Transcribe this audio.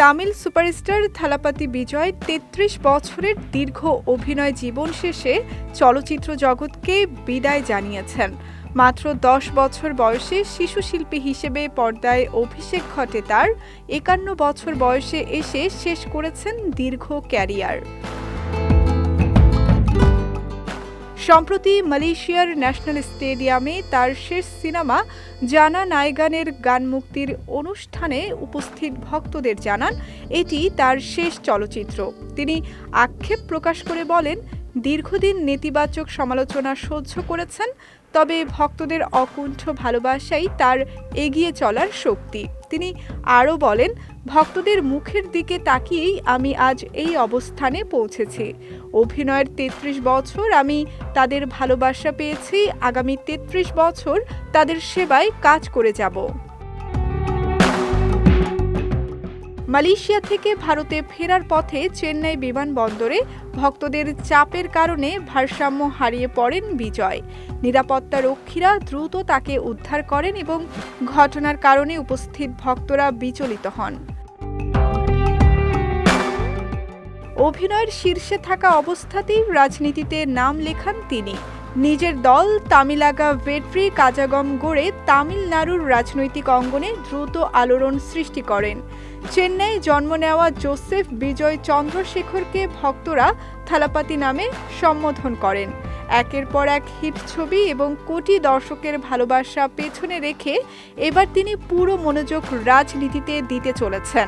Tamil superstar Thalapathy বিজয় ৩৩ বছরের দীর্ঘ অভিনয় জীবন শেষে চলচ্চিত্র জগৎকে বিদায় জানিয়েছেন। মাত্র ১০ বছর বয়সে শিশু শিল্পী হিসেবে পর্দায় অভিষেক ঘটে তার। ৫১ বছর বয়সে এসে শেষ করেছেন দীর্ঘ ক্যারিয়ার। সম্প্রতি মালয়েশিয়ার ন্যাশনাল স্টেডিয়ামে তার শেষ সিনেমা জানা নায়গানের গান মুক্তির অনুষ্ঠানে উপস্থিত ভক্তদের জানান এটি তার শেষ চলচ্চিত্র। তিনি আক্ষেপ প্রকাশ করে বলেন, দীর্ঘদিন নেতিবাচক সমালোচনা সহ্য করেছেন, তবে ভক্তদের অকুণ্ঠ ভালোবাসাই তার এগিয়ে চলার শক্তি। তিনি আরও বলেন, ভক্তদের মুখের দিকে তাকিয়েই আমি আজ এই অবস্থানে পৌঁছেছি। অভিনয়ের ৩৩ বছর আমি তাদের ভালোবাসা পেয়েছি, আগামী ৩৩ বছর তাদের সেবায় কাজ করে যাব। মালয়েশিয়া থেকে ভারতে ফেরার পথে চেন্নাই বিমানবন্দরে ভক্তদের চাপের কারণে ভারসাম্য হারিয়ে পড়েন বিজয়। নিরাপত্তা রক্ষীরা দ্রুত তাকে উদ্ধার করেন এবং ঘটনার কারণে উপস্থিত ভক্তরা বিচলিত হন। অভিনয়ের শীর্ষে থাকা অবস্থাতেই রাজনীতিতে নাম লেখান তিনি। নিজের দল তামিলাগা ভেট্রি কাজাগম গড়ে তামিলনাড়ুর রাজনৈতিক অঙ্গনে দ্রুত আলোড়ন সৃষ্টি করেন। চেন্নাইয়ে জন্ম নেওয়া জোসেফ বিজয় চন্দ্রশেখরকে ভক্তরা থালাপাতি নামে সম্বোধন করেন। একের পর এক হিট ছবি এবং কোটি দর্শকের ভালোবাসা পেছনে রেখে এবার তিনি পুরো মনোযোগ রাজনীতিতে দিতে চলেছেন।